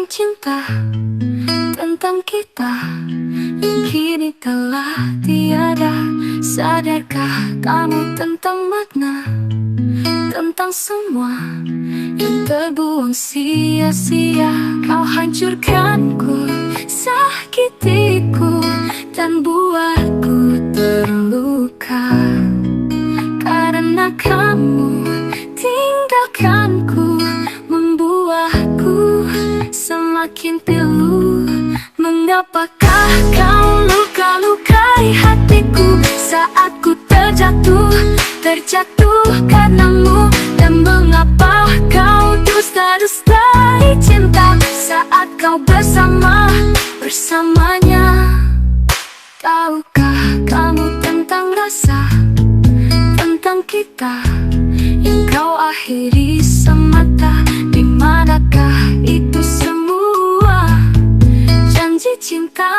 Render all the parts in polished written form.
tentang cinta, tentang kita yang kini telah tiada. Sadarkah kamu tentang makna, tentang semua yang terbuang sia-sia? Kau hancurkanku, sakitiku, dan buatku terluka. Karena kamu tinggalkanku, membuatku semakin pilu. Mengapakah kau luka-lukai hatiku saat ku terjatuh karenamu? Dan mengapa kau dusta-dustai cinta saat kau bersamanya? Tahukah kamu tentang rasa, tentang kita yang kau akhiri semata? Di manakah itu semua janji cinta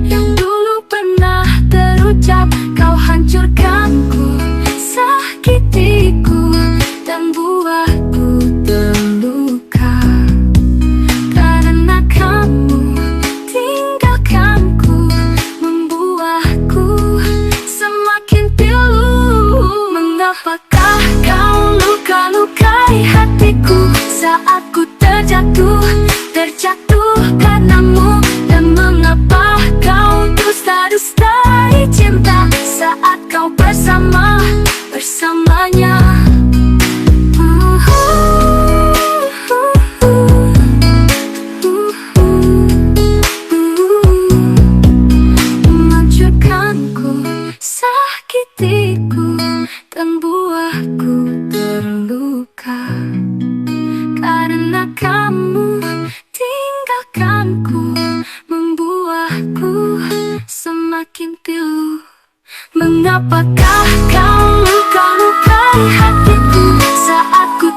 yang dulu pernah terucap? Kau hancurkanku, sakitiku, dan buatku terluka. Karena kamu tinggalkanku, membuatku semakin pilu. Mengapakah kau luka-lukai hatiku saat ku terjatuh karenamu? Dan mengapa kau dusta-dustai cinta saat kau bersamanya? Menghancurkanku, sakitiku, dan buatku terluka. Karena kamu tinggalkanku, membuatku semakin pilu. Mengapakah kau luka-lukai hatiku saat ku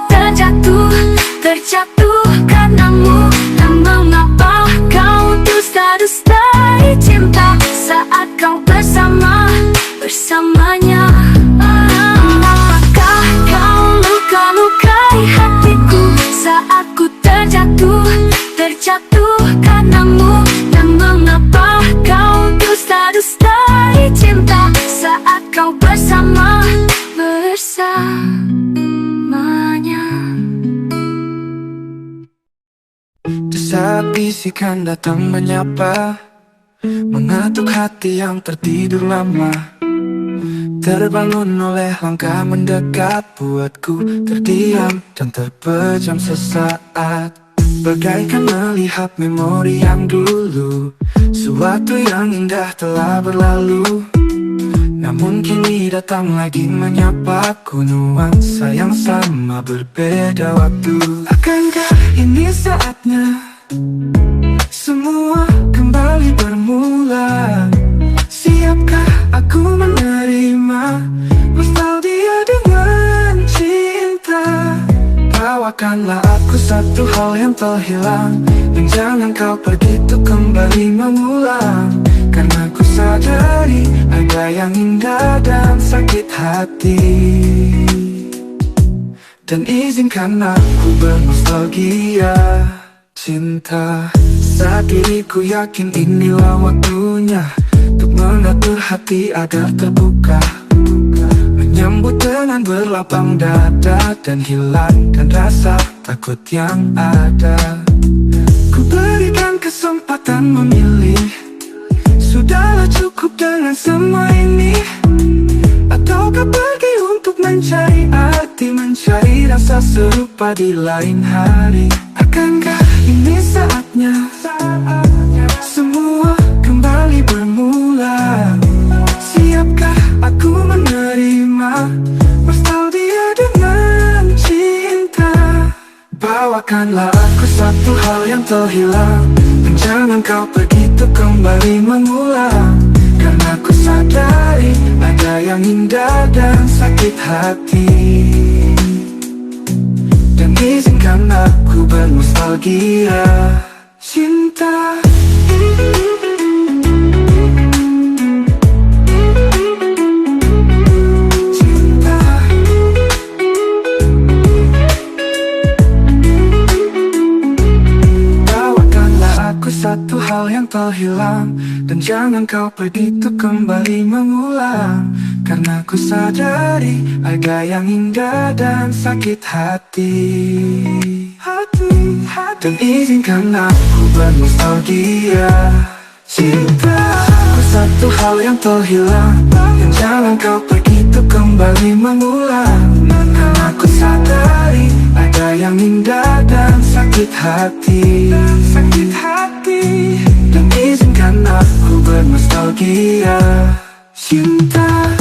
terjatuh karenamu? Dan mengapa kau dusta-dustai cinta saat kau bersamanya? Mengapakah kau luka-lukai hatiku saat ku terjatuh karenamu? Dan mengapa kau dusta-dustai cinta saat kau bersamanya? Di saat bisikan datang menyapa, mengatuk hati yang tertidur lama, terbangun oleh langkah mendekat, buatku terdiam dan terpejam sesaat. Bagaikan melihat memori yang dulu, suatu yang indah telah berlalu. Namun kini datang lagi menyapaku, nuansa yang sama berbeda waktu. Akankah ini saatnya semua kembali bermula? Siapkah aku menerima nostalgia dengan cinta? Bawakanlah aku satu hal yang terhilang, dan jangan kau pergi untuk kembali mengulang. Karena ku sadari ada yang indah dan sakit hati. Dan izinkan aku bernostalgia cinta. Saat diriku yakin inilah waktunya untuk mengatur hati agar terbuka, menyambut dengan berlapang dada dan hilangkan rasa takut yang ada. Ku berikan kesempatan memilih, sudahlah cukup dengan semua ini. Ataukah pergi untuk mencari arti, mencari rasa serupa di lain hari? Akankah ini saatnya semua kembali bermula? Siapkah aku menerima nostalgia dengan cinta? Bawakanlah aku satu hal yang terhilang, dan jangan kau pergi untuk kembali mengulang. Karena ku sadari ada yang indah dan sakit hati. Dan izinkan aku bernostalgia cinta. terhilang. Dan jangan kau pergi untuk kembali mengulang, karena ku sadari ada yang indah dan sakit hati. Dan izinkan aku bernostalgia. Cinta satu hal yang terhilang, dan jangan kau pergi untuk kembali mengulang, karena aku sadari ada yang indah dan sakit hati. Dan izinkan aku bernostalgia. Cinta.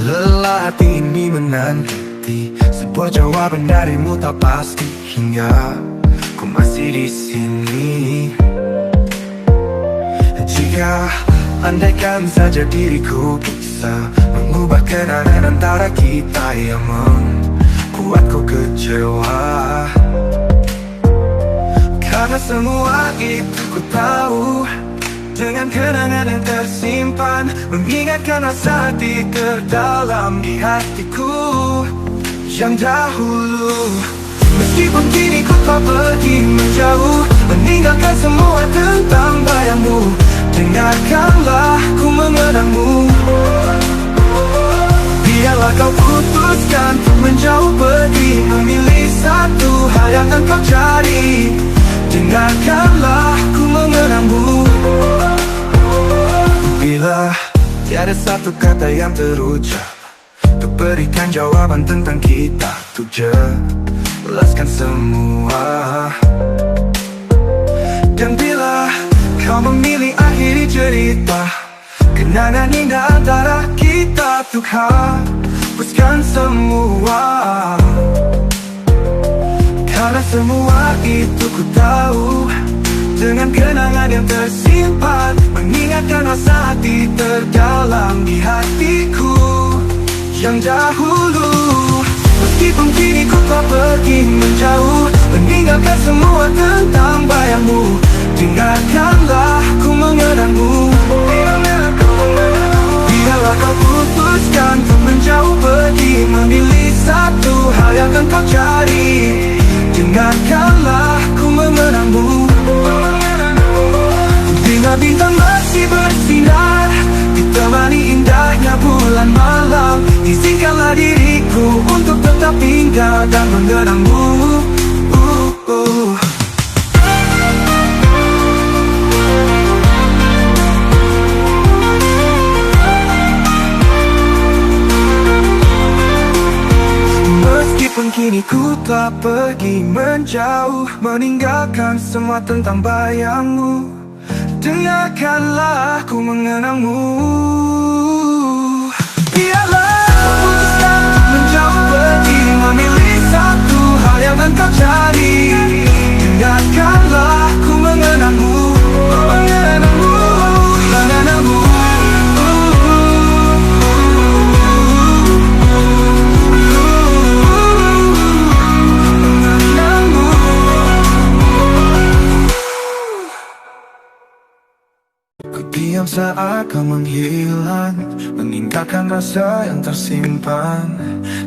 Lelah hati ini menanti sebuah jawaban darimu tak pasti, hingga ku masih di sini. Jika andaikan saja diriku bisa mengubah kenangan antara kita yang membuatku kecewa, karena semua itu ku tahu. Dengan kenangan yang tersimpan, mengingatkan rasa hati terdalam di hatiku yang dahulu. Meskipun kini ku telah pergi menjauh, meninggalkan semua tentang bayangmu, dengarkanlah ku mengenangmu. Biarlah kau putuskan untuk menjauh pergi, memilih satu hal yang akan kau cari, dengarkanlah ku mengenangmu. Bila tiada satu kata yang terucap untuk berikan jawaban tentang kita, untuk jelaskan semua. Dan bila kau memilih akhiri cerita, kenangan indah antara kita, untuk hapuskan semua. Karena semua itu ku tahu, dengan kenangan yang tersimpan, mengingatkan rasa hati terdalam di hatiku yang dahulu. Meskipun kini ku telah pergi menjauh, meninggalkan semua tentang bayangmu, dengarkanlah ku mengenangmu. Biarlah kau putuskan untuk menjauh pergi, memilih satu hal yang akan kau cari, dengarkanlah ku mengenangmu. Bila bintang masih bersinar, ditemani indahnya bulan malam, izinkanlah diriku untuk tetap tinggal dan mengenangmu. Meskipun kini ku telah pergi menjauh, meninggalkan semua tentang bayangmu, dengarkanlah ku mengenangmu. Biarlah putuskan untuk menjauh pergi, memilih satu hal yang engkau cari, dengarkanlah ku mengenangmu. Mengenangmu, mengenangmu. Diam saat kau menghilang, meninggalkan rasa yang tersimpan.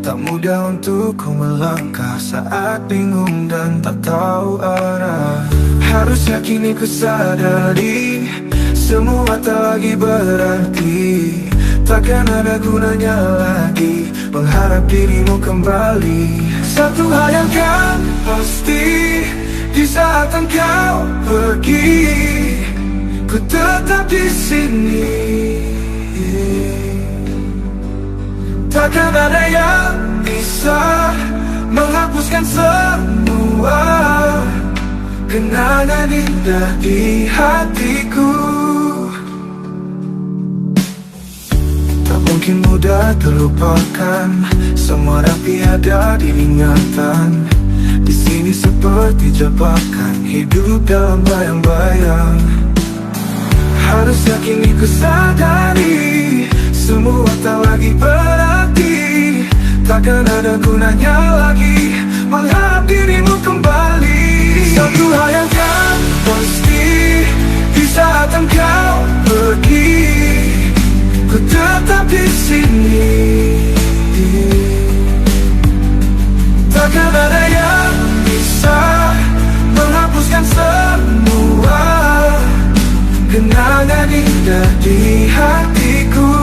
Tak mudah untuk ku melangkah saat bingung dan tak tahu arah. Harusnya kini ku sadari, semua tak lagi berarti. Takkan ada gunanya lagi mengharap dirimu kembali. Satu hal yang kan pasti, di saat engkau pergi, ku tetap di sini. Takkan ada yang bisa menghapuskan semua kenangan indah di hatiku. Tak mungkin mudah terlupakan, semua rapi ada di ingatan. Di sini seperti jebakan, hidup dalam bayang-bayang. Harusnya kini ku sadari, semua tak lagi berarti. Takkan ada gunanya lagi mengharap dirimu kembali. Satu hal yang kan pasti, di saat engkau pergi, ku tetap di sini. Takkan ada yang bisa menghapuskan semua kenangan indah di hatiku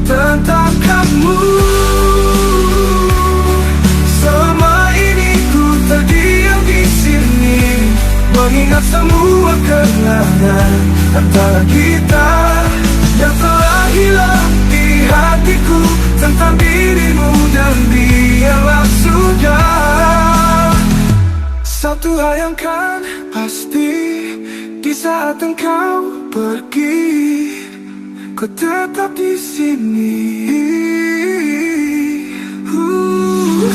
tentang kamu. Selama ini ku terdiam di sini, mengingat semua kenangan antara kita yang telah hilang di hatiku, tentang dirimu dan biarlah sudah. Satu hal yang kan pasti, di saat engkau pergi, ku tetap di sini.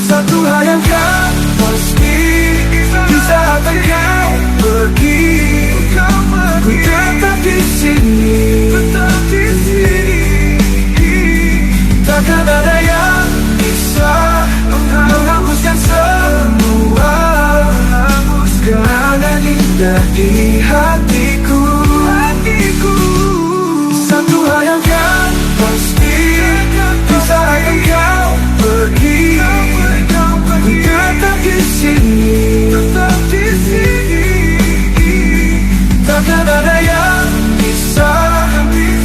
Satu hal yang kan pasti, di saat engkau pergi, ku tetap di sini. Takkan ada yang bisa menghapuskan semua kenangan indah di hatiku. Satu hal yang kan pasti, di saat engkau pergi, ku tetap di sini. Takkan ada yang bisa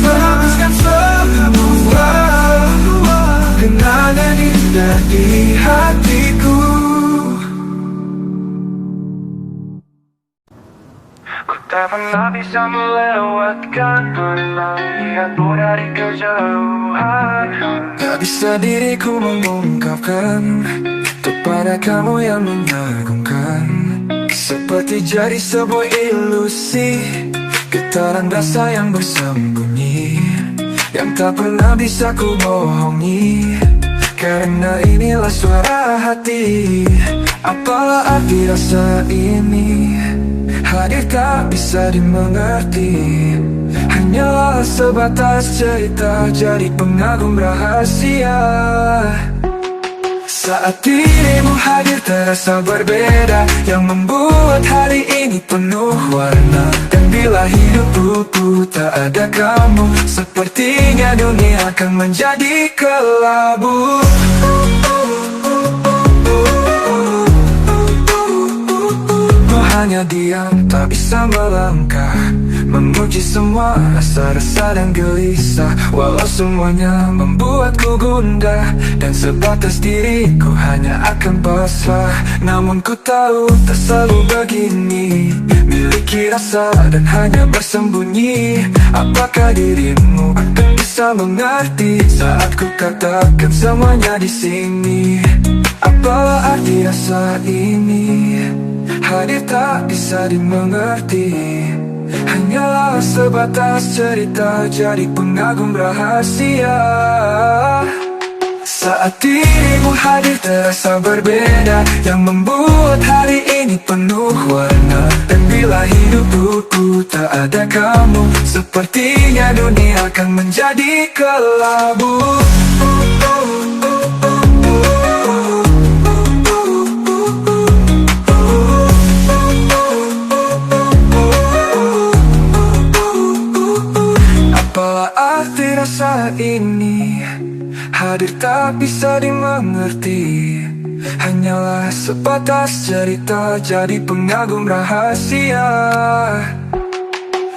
menghapuskan semua kenangan indah di hatiku. Ku tak pernah bisa melewatkan melihatmu dari kejauhan. Tak bisa diriku mengungkapkan kepada kamu yang mengagumkan. Seperti jadi sebuah ilusi, getaran rasa yang bersembunyi, yang tak pernah bisa ku bohongi. Karena inilah suara hati. Apalah arti rasa ini? Hadir tak bisa dimengerti, hanyalah sebatas cerita, jadi pengagum rahasia. Saat dirimu hadir terasa berbeda, yang membuat hari ini penuh warna. Dan bila hidupku tak ada kamu, sepertinya dunia akan menjadi kelabu. Hanya diam, tak bisa melangkah, memuji semua rasa-rasa dan gelisah. Walau semuanya membuatku gundah, dan sebatas diriku hanya akan pasrah. Namun ku tahu tak selalu begini, miliki rasa dan hanya bersembunyi. Apakah dirimu akan bisa mengerti saat ku katakan semuanya di sini? Apalah arti rasa ini? Hadir tak bisa dimengerti, hanyalah sebatas cerita, jadi pengagum rahasia. Saat dirimu hadir terasa berbeda, yang membuat hari ini penuh warna. Dan bila hidupku tak ada kamu, sepertinya dunia akan menjadi kelabu. Apalah arti rasa ini? Hadir tak bisa dimengerti, hanyalah sebatas cerita, jadi pengagum rahasia.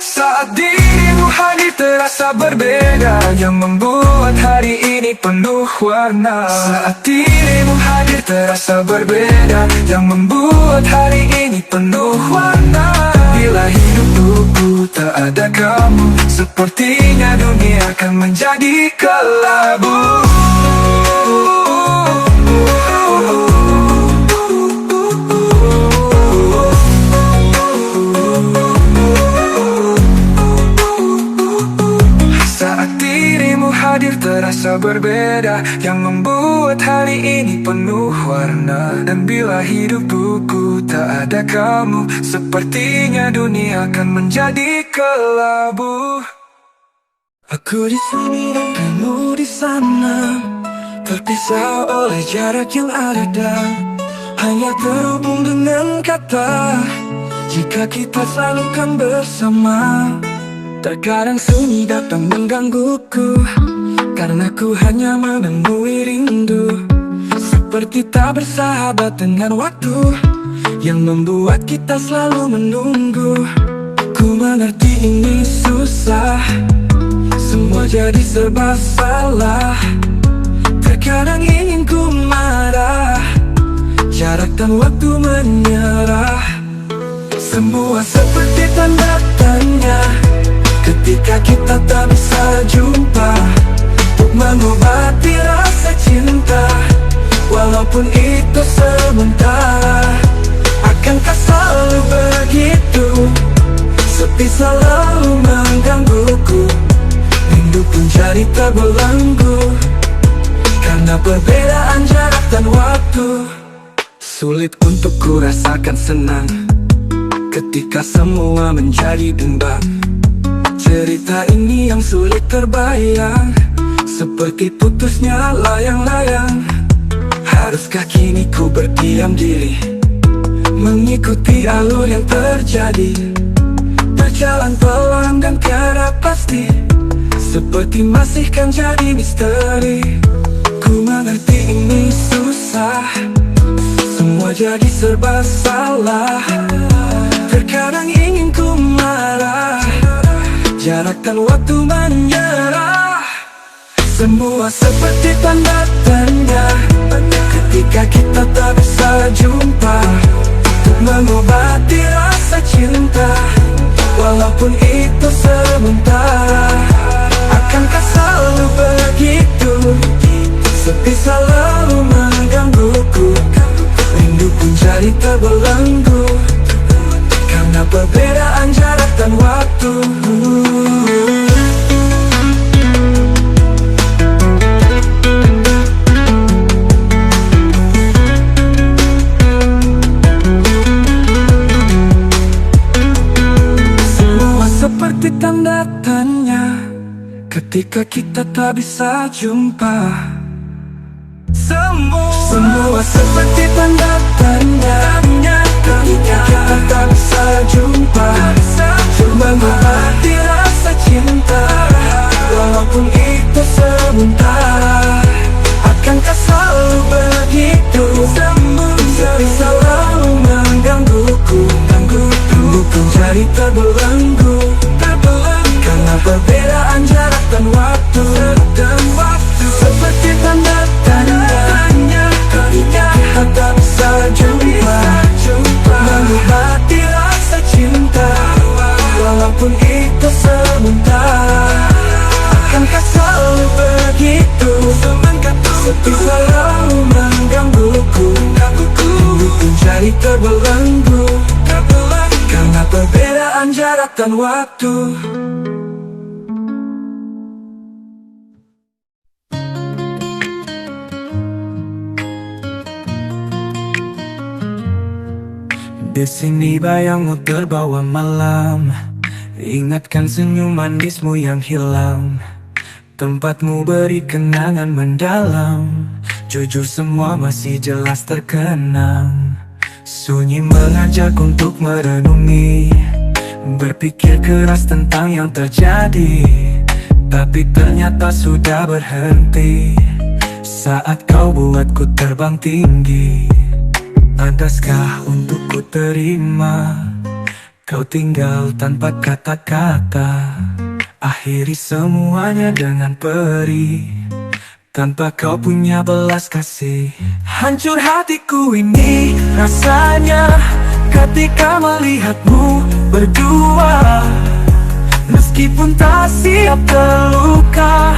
Saat dirimu hadir terasa berbeda, yang membuat hari ini penuh warna. Saat dirimu hadir terasa berbeda, yang membuat hari ini penuh warna. Bila hidupku tak ada kamu, sepertinya dunia akan menjadi kelabu. Saat dirimu hadir terasa berbeda, yang membuat hari ini penuh warna. Dan bila hidupku tak ada kamu, sepertinya dunia akan menjadi kelabu. Aku di sini, kamu di sana, terpisah oleh jarak yang ada. hanya terhubung dengan kata. Jika kita selalu kan bersama, terkadang sunyi datang menggangguku, karena ku hanya menemui rindu. Seperti tak bersahabat dengan waktu, yang membuat kita selalu menunggu. Ku mengerti ini susah, semua jadi serba salah. Terkadang ingin ku marah, jarak dan waktu menyerah. Semua seperti tanda tanya, ketika kita tak bisa jumpa untuk mengobati rasa cinta. Walaupun itu sementara, akankah selalu begitu? Sepi selalu menggangguku, rindu pun jadi terbelenggu, karena perbedaan jarak dan waktu. Sulit untuk ku rasakan senang ketika semua menjadi dendam. Cerita ini yang sulit terbayang, seperti putusnya layang-layang. Haruskah kini ku berdiam diri, mengikuti alur yang terjadi? Berjalan pelan dan tiada pasti, seperti masih kan jadi misteri. Ku mengerti ini susah, semua jadi serba salah. Terkadang ingin ku marah, jarak dan waktu menyerah. Semua seperti tanda tanya, ketika kita tak bisa jumpa untuk mengobati rasa cinta. Walaupun itu sementara, akankah selalu begitu? Sepi selalu menggangguku, rindu pun jadi terbelenggu, karena perbedaan jarak dan waktu. Seperti tanda tanya, ketika kita tak bisa jumpa. Semua seperti tanda tanya, ketika kita tak bisa jumpa untuk mengobati rasa cinta. Walaupun itu sementara, akankah selalu begitu? Sepi selalu menggangguku, rindu jadi terbelenggu, karena perbedaan jarak dan waktu. Seperti tanda tanya, ketika kita tak bisa jumpa mengobati rasa cinta. Walaupun itu sementara, akankah selalu begitu? Sepi selalu menggangguku, rindu pun jadi terbelenggu, karena perbedaan jarak dan waktu. Di sini bayangmu terbawa malam, ingatkan senyum manismu yang hilang. Tempatmu beri kenangan mendalam, jujur semua masih jelas terkenang. Sunyi mengajak untuk merenungi, berpikir keras tentang yang terjadi. Tapi ternyata sudah berhenti saat kau buatku terbang tinggi. Pantaskah untuk ku terima kau tinggal tanpa kata-kata? Akhiri semuanya dengan perih, tanpa kau punya belas kasih. Hancur hatiku ini rasanya ketika melihatmu berdua. Meskipun tak siap terluka,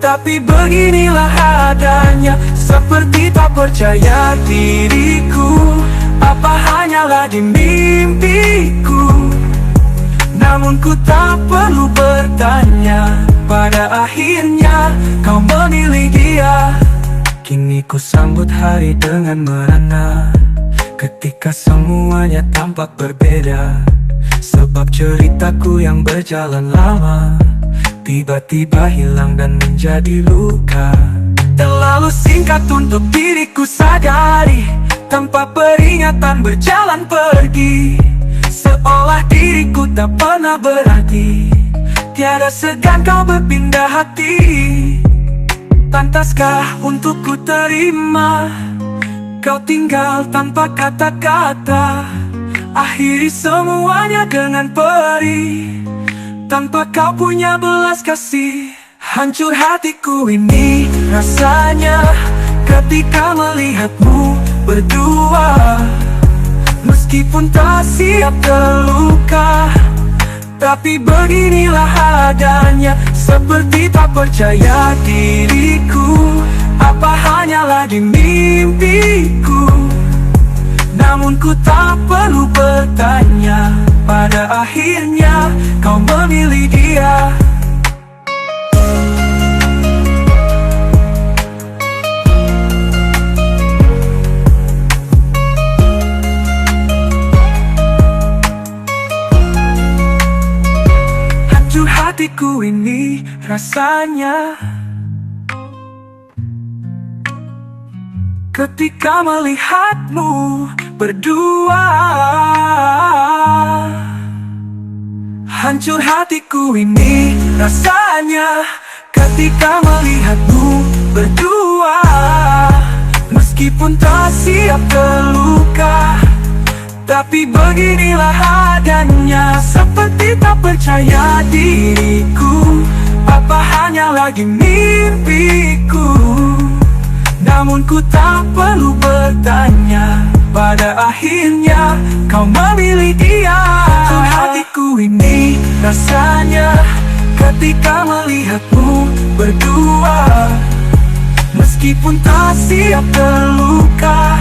tapi beginilah adanya. Seperti tak percaya diriku, apa hanyalah di mimpiku. Namun ku tak perlu bertanya, pada akhirnya kau memilih dia. Kini ku sambut hari dengan merana, ketika semuanya tampak berbeda. Sebab ceritaku yang berjalan lama tiba-tiba hilang dan menjadi luka. terlalu singkat untuk diriku sadari. Tanpa peringatan berjalan pergi, seolah diriku tak pernah berarti. Tiada segan kau berpindah hati. Pantaskah untuk ku terima kau tinggal tanpa kata-kata? Akhiri semuanya dengan perih, tanpa kau punya belas kasih. Hancur hatiku ini rasanya ketika melihatmu berdua. Meskipun tak siap terluka, tapi beginilah adanya. Seperti tak percaya diriku, apa hanyalah di mimpiku. Namun ku tak perlu bertanya, pada akhirnya kau memilih dia. Hancur hatiku ini rasanya ketika melihatmu berdua. Hancur hatiku ini rasanya ketika melihatmu berdua. Meskipun tak siap terluka, tapi beginilah adanya. Seperti tak percaya diriku, apa hanya lagi mimpiku. Namun ku tak perlu bertanya, pada akhirnya kau memilih dia. Hatiku ini rasanya ketika melihatmu berdua. Meskipun tak siap terluka,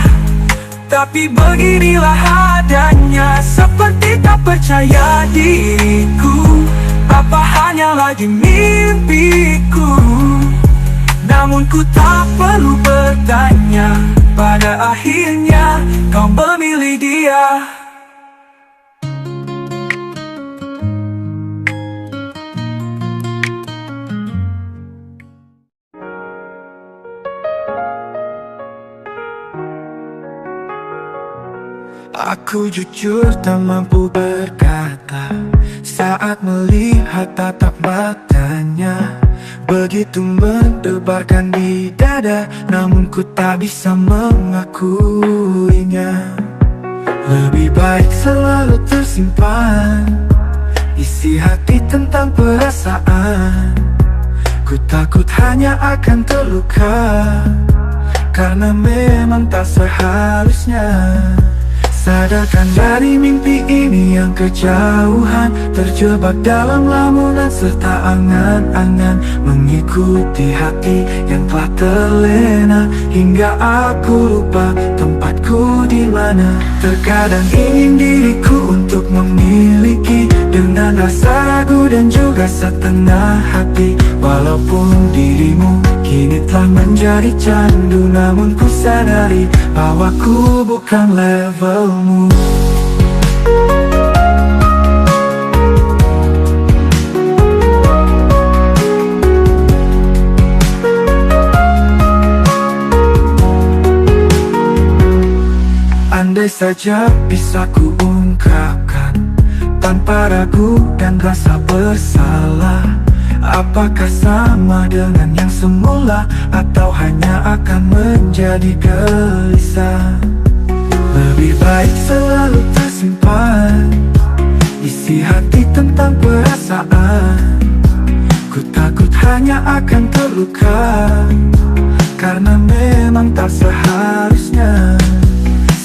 tapi beginilah adanya. Seperti tak percaya diriku, apa hanya lagi mimpiku. Namun ku tak perlu bertanya, pada akhirnya kau memilih dia. Aku jujur tak mampu berkata saat melihat tatap matanya. Begitu mendebarkan di dada, namun ku tak bisa mengakuinya. Lebih baik selalu tersimpan isi hati tentang perasaan. Ku takut hanya akan terluka, karena memang tak seharusnya. Sadarkan dari mimpi ini yang kejauhan, terjebak dalam lamunan serta angan-angan, mengikuti hati yang telah terlena, hingga aku lupa tempatku di mana. Terkadang ingin diriku untuk memiliki, dengan rasa ragu dan juga setengah hati. Walaupun dirimu kini telah menjadi candu, namun ku sadari bahwa ku bukan levelmu. Andai saja bisa ku ungkapkan tanpa ragu dan rasa bersalah, apakah sama dengan yang semula, atau hanya akan menjadi gelisah? Lebih baik selalu tersimpan isi hati tentang perasaan. Ku takut hanya akan terluka, karena memang tak seharusnya.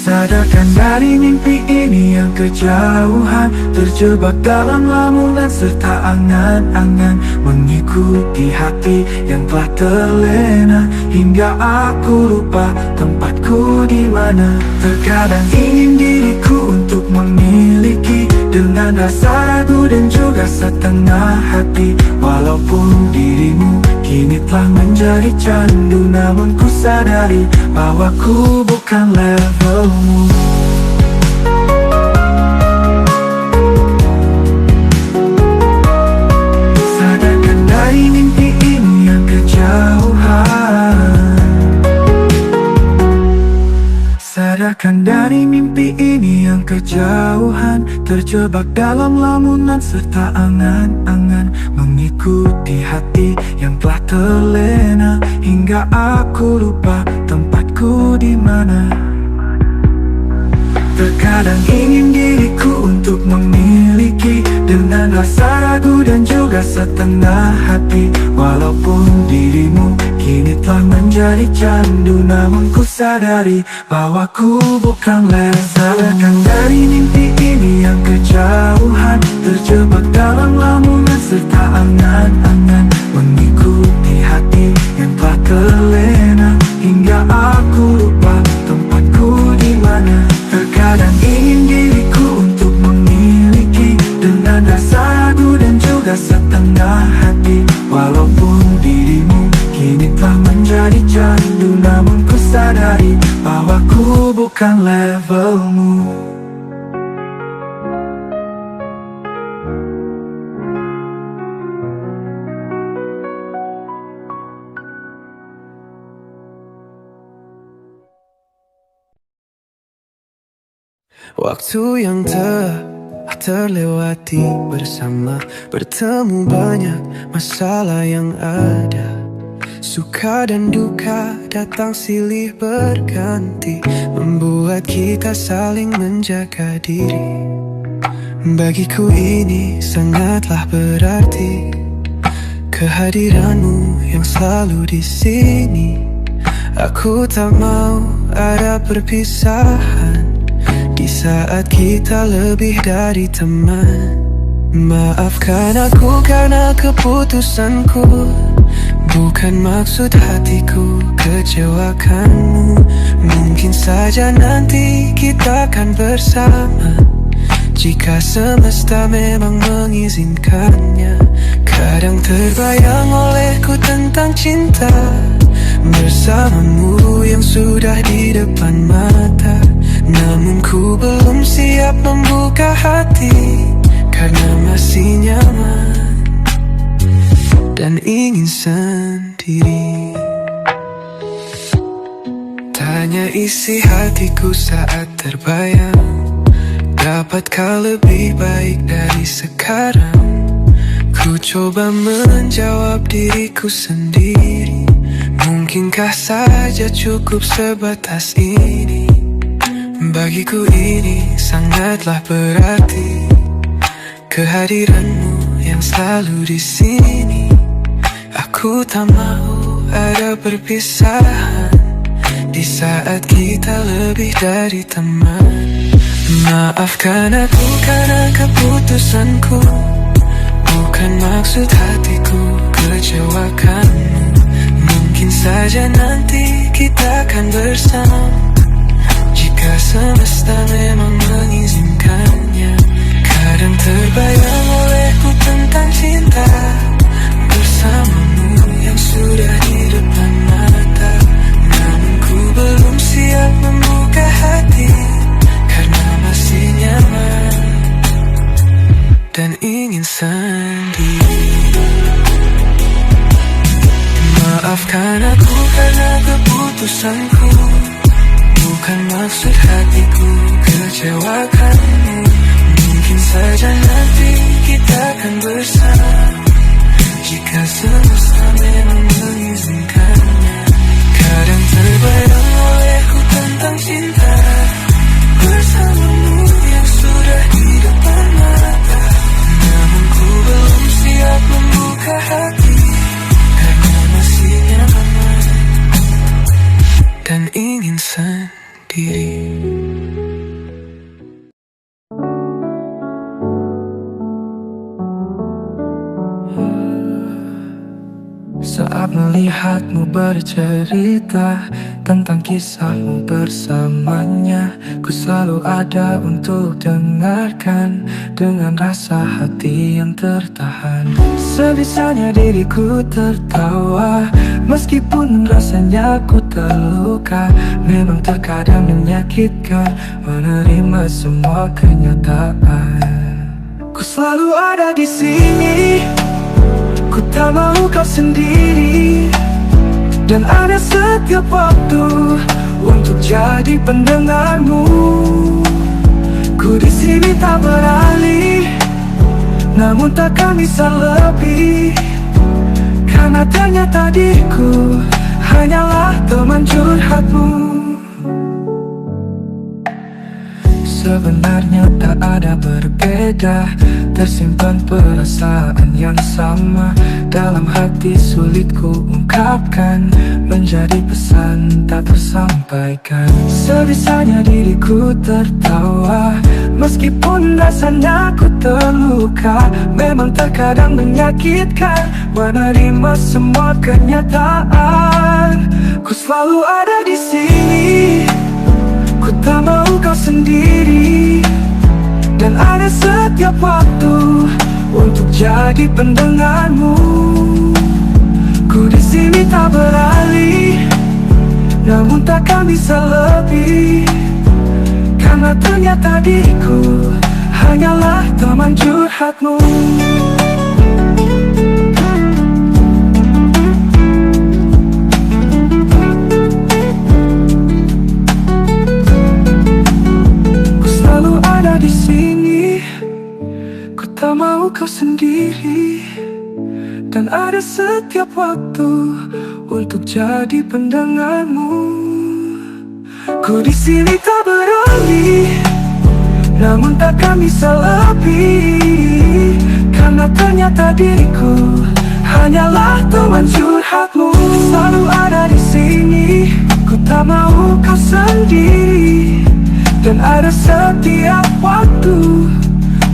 Sadarkan dari mimpi ini yang kejauhan, terjebak dalam lamunan serta angan-angan, mengikuti hati yang telah terlena, hingga aku lupa tempatku di mana. Terkadang ingin diriku untuk memiliki, dengan rasa ragu dan juga setengah hati. Walaupun dirimu kini telah menjadi candu, namun ku sadari bahwa ku bukan levelmu. Sadarkan dari mimpi ini yang kejauhan, yang kejauhan, terjebak dalam lamunan serta angan-angan, mengikuti hati yang telah terlena, hingga aku lupa tempatku di mana. Terkadang ingin diriku untuk memiliki, dengan rasa ragu dan juga setengah hati. Walaupun dirimu kini telah menjadi candu, namun ku sadari bahwa ku bukan lesakan dari mimpi ini yang kejauhan, terjebak dalam lamunan serta angan-angan, mengikuti hati yang telah terlena, hingga aku lupa tempatku di mana. Terkadang ingin diriku untuk memiliki, dengan rasa ragu dan juga setengah hati. Walaupun dirimu kini telah menjadi candu, namun ku sadari bahwa ku bukan levelmu. Waktu yang terlewati bersama, bertemu banyak masalah yang ada. Suka dan duka datang silih berganti, membuat kita saling menjaga diri. Bagiku ini sangatlah berarti, kehadiranmu yang selalu di sini. Aku tak mau ada perpisahan di saat kita lebih dari teman. Maafkan aku karena keputusanku, bukan maksud hatiku kecewakanmu. Mungkin saja nanti kita akan bersama, jika semesta memang mengizinkannya. Kadang terbayang olehku tentang cinta bersamamu yang sudah di depan mata. Namun ku belum siap membuka hati, karena masih nyaman dan ingin sendiri. Tanya isi hatiku saat terbayang, dapatkah lebih baik dari sekarang? Ku coba menjawab diriku sendiri, mungkinkah saja cukup sebatas ini? Bagiku ini sangatlah berarti, kehadiranmu yang selalu di sini. Aku tak mau ada perpisahan di saat kita lebih dari teman. Maafkan aku karena keputusanku, bukan maksud hatiku kecewakanmu. Mungkin saja nanti kita akan bersama, jika semesta memang mengizinkannya. Kadang terbayang olehku tentang cinta bersamamu yang sudah di depan mata. Namun ku belum siap membuka hati, karena masih nyaman dan ingin sendiri. Maafkan aku karena keputusanku, bukan maksud hatiku kecewakanmu. Mungkin saja nanti kita akan bersama, jika semesta memang mengizinkannya. Kadang terbayang olehku tentang cinta bersamamu yang sudah di depan mata. Namun ku belum siap membuka hati, karena masih nyaman dan ingin sendiri. Saat melihatmu bercerita tentang kisahmu bersamanya, ku selalu ada untuk dengarkan dengan rasa hati yang tertahan. Sebisanya diriku tertawa, meskipun rasanya ku terluka. Memang terkadang menyakitkan menerima semua kenyataan. Ku selalu ada di sini, ku tak mau kau sendiri, dan ada setiap waktu untuk jadi pendengarmu. Ku di sini tak beralih, namun takkan bisa lebih. Karena ternyata diriku hanyalah teman curhatmu. Sebenarnya tak ada berbeda, tersimpan perasaan yang sama dalam hati, sulit ku ungkapkan, menjadi pesan tak tersampaikan. Sebisanya diriku tertawa, meskipun rasanya ku terluka. Memang terkadang menyakitkan menerima semua kenyataan. Ku selalu ada di sini, ku tak mau kau sendiri, dan ada setiap waktu untuk jadi pendengarmu. Ku di sini tak beralih, namun takkan bisa lebih. Karena ternyata diriku hanyalah teman curhatmu. Di sini, ku tak mau kau sendiri, dan ada setiap waktu untuk jadi pendengarmu. Ku di sini tak beralih, namun takkan bisa lebih. Karena ternyata diriku hanyalah teman curhatmu. Selalu ada di sini, ku tak mau kau sendiri, dan ada setiap waktu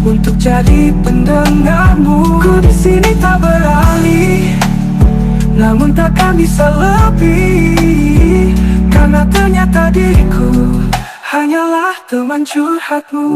untuk jadi pendengarmu. Ku di sini tak beralih, namun takkan bisa lebih. Karena ternyata diriku hanyalah teman curhatmu.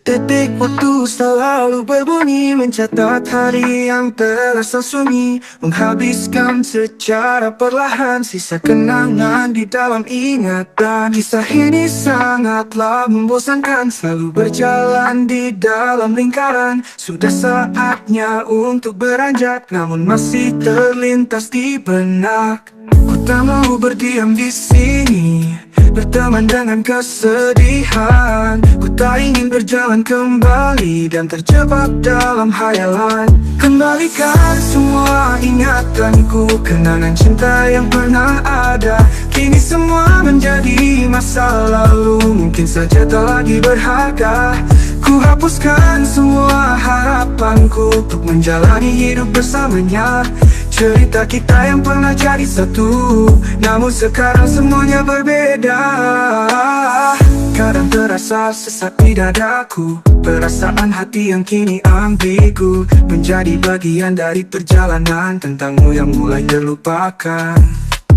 Detik waktu selalu berbunyi, mencatat hari yang terasa sunyi, menghabiskan secara perlahan sisa kenangan di dalam ingatan. Kisah ini sangatlah membosankan, selalu berjalan di dalam lingkaran. Sudah saatnya untuk beranjak, namun masih terlintas di benak. Ku tak mau berdiam di sini, berteman dengan kesedihan. Ku tak ingin berjalan kembali dan terjebak dalam hayalan. Kembalikan semua ingatanku, kenangan cinta yang pernah ada. Kini semua menjadi masa lalu, mungkin saja tak lagi berharga. Ku hapuskan semua harapanku untuk menjalani hidup bersamanya. Cerita kita yang pernah jadi satu, namun sekarang semuanya berbeda. Kadang terasa sesak di dadaku, perasaan hati yang kini ambigu, menjadi bagian dari perjalanan tentangmu yang mulai terlupakan.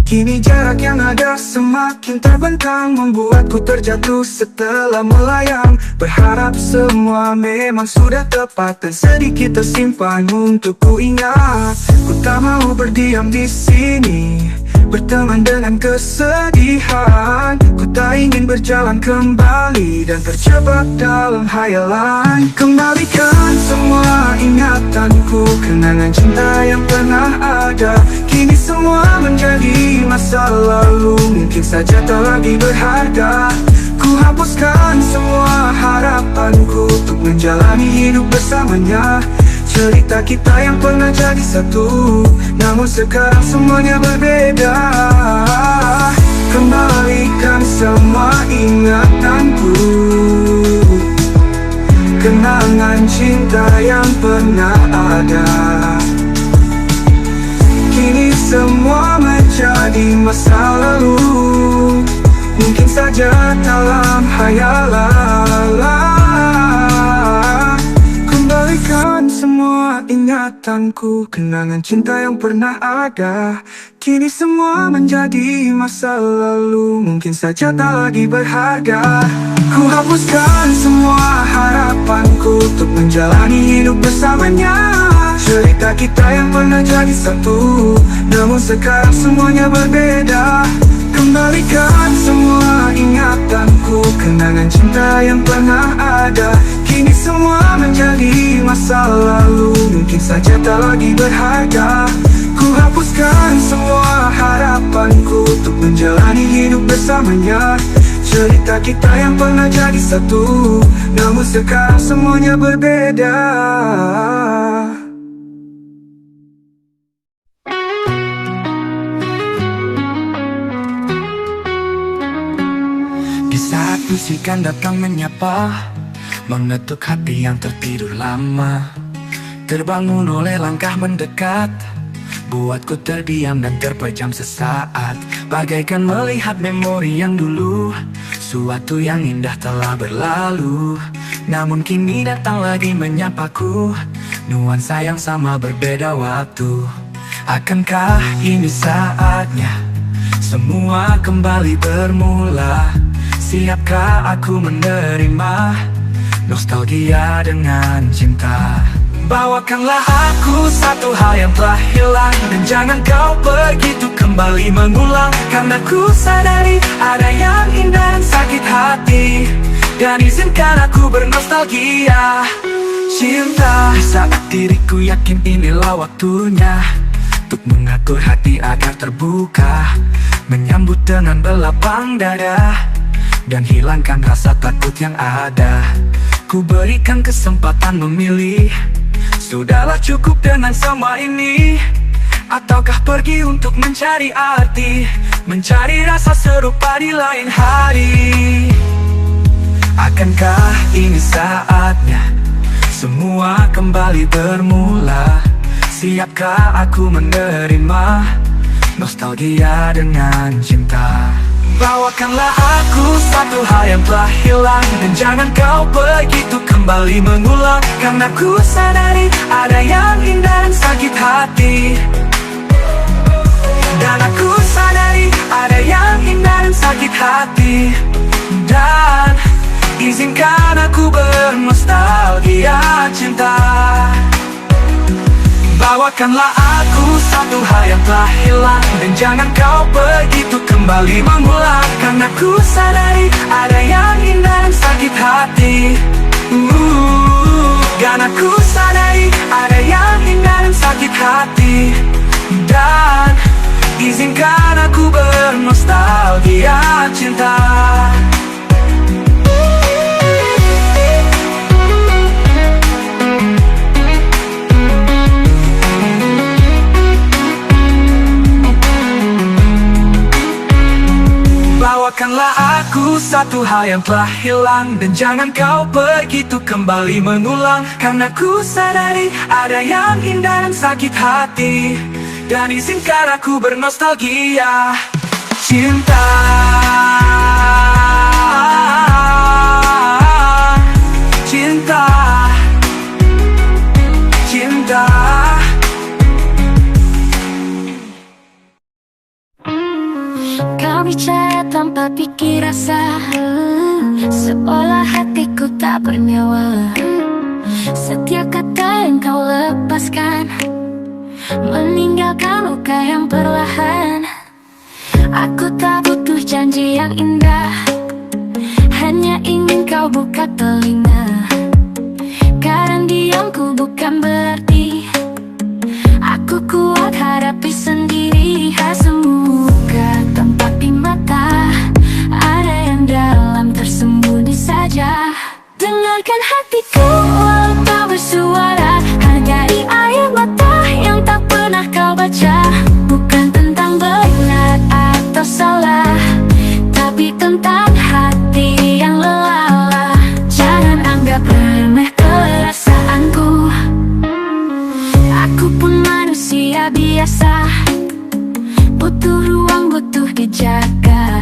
Kini jarak yang ada semakin terbentang, membuatku terjatuh setelah melayang. Berharap semua memang sudah tepat dan sedikit tersimpan untuk ku ingat. Ku tak mau berdiam di sini, berteman dengan kesedihan. Ku tak ingin berjalan kembali dan terjebak dalam hayalan. Kembalikan semua ingatanku, kenangan cinta yang pernah ada. Kini semua menjadi masa lalu, mungkin saja tak lagi berharga. Ku hapuskan semua harapanku untuk menjalani hidup bersamanya. Cerita kita yang pernah jadi satu, namun sekarang semuanya berbeda. Kembalikan semua ingatanku, kenangan cinta yang pernah ada. Kini semua menjadi masa lalu, mungkin saja dalam hayalan. Kembalikan semua ingatanku, kenangan cinta yang pernah ada. Kini semua menjadi masa lalu, mungkin saja tak lagi berharga. Ku hapuskan semua harapanku untuk menjalani hidup bersamanya. Cerita kita yang pernah jadi satu, namun sekarang semuanya berbeda. Kembalikan semua ingatanku, kenangan cinta yang pernah ada. Kini semua menjadi masa lalu, mungkin saja tak lagi berharga. Ku hapuskan semua harapanku untuk menjalani hidup bersamanya. Cerita kita yang pernah jadi satu, namun sekarang semuanya berbeda. Di saat musikan datang menyapa, mengetuk hati yang tertidur lama. Terbangun oleh langkah mendekat, buatku terdiam dan terpejam sesaat. Bagaikan melihat memori yang dulu, suatu yang indah telah berlalu. Namun kini datang lagi menyapaku, nuansa yang sama berbeda waktu. Akankah ini saatnya semua kembali bermula? Siapkah aku menerima nostalgia dengan cinta? Bawakanlah aku satu hal yang telah hilang, dan jangan kau pergi untuk kembali mengulang. Karena ku sadari ada yang indah dan sakit hati, dan izinkan aku bernostalgia cinta. Saat diriku yakin inilah waktunya untuk mengatur hati agar terbuka, menyambut dengan berlapang dada, dan hilangkan rasa takut yang ada. Ku berikan kesempatan memilih, sudahlah cukup dengan semua ini. Ataukah pergi untuk mencari arti, mencari rasa serupa di lain hari? Akankah ini saatnya semua kembali bermula? Siapkah aku menerima nostalgia dengan cinta? Bawakanlah aku satu hal yang telah hilang, dan jangan kau pergi untuk kembali mengulang. Karena ku sadari ada yang indah dan sakit hati, dan aku sadari ada yang indah dan sakit hati. Dan izinkan aku bernostalgia cinta. Bawakanlah aku satu hal yang telah hilang, dan jangan kau pergi untuk kembali mengulang. Karena ku sadari ada yang indah dan sakit hati. Dan aku sadari ada yang indah dan sakit hati. Dan izinkan aku bernostalgia cinta. Bawakanlah aku satu hal yang telah hilang, dan jangan kau pergi untuk kembali mengulang. Karena ku sadari ada yang indah dan sakit hati, dan izinkan aku bernostalgia cinta. Cinta, cinta. Kau bicara tanpa pikir rasa, seolah hatiku tak bernyawa. Setiap kata yang kau lepaskan meninggalkan luka yang perlahan. Aku tak butuh janji yang indah, hanya ingin kau buka telinga. Karena diamku bukan berarti aku kuat hadapi sendiri. Semuka tempat di mata, ada yang dalam tersembunyi saja. Dengarkan hatiku walau tak bersuara, hargai air mata yang tak pernah kau baca. Bukan tentang benar atau salah, tapi tentang hati yang lelah. Jangan anggap remeh perasaanku, aku pun manusia biasa, butuh ruang, butuh dijaga.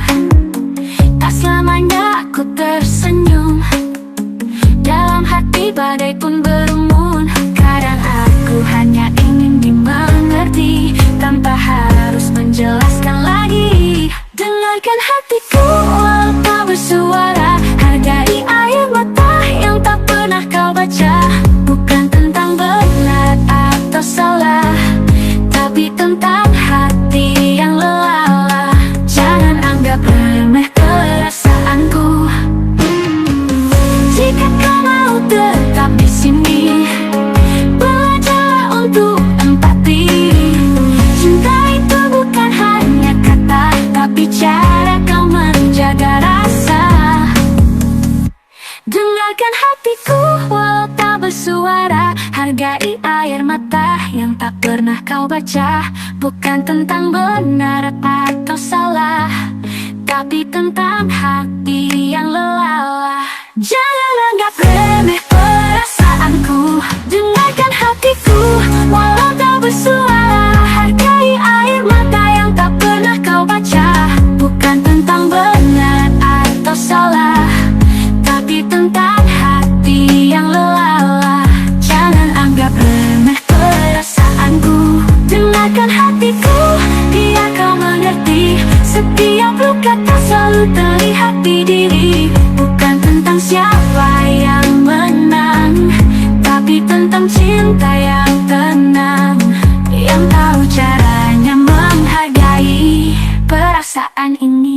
Tak selamanya aku tersenyum, dalam hati badai pun berembun. Kadang aku hanya ingin dimengerti, tanpa harus menjelaskan lagi. Dengarkan hatiku walau tak bersuara, hargai air mata yang tak pernah kau baca. Bukan tentang benar atau salah, tapi tentang hati yang lelah. Jangan menghargai air mata yang tak pernah kau baca. Bukan tentang benar atau salah, tapi tentang hati yang lelah. Jangan anggap remeh perasaanku, dengarkan hatiku walau tak bersuara. Hargai air mata yang tak pernah kau baca. Bukan tentang benar atau salah, tapi tentang hati yang lelah. Jangan anggap remeh perasaanku, dengarkan hatiku, biar kau mengerti. Setiap luka tak selalu terlihat di diri. Bukan tentang siapa yang menang, tapi tentang cinta yang tenang, yang tahu caranya menghargai perasaan ini.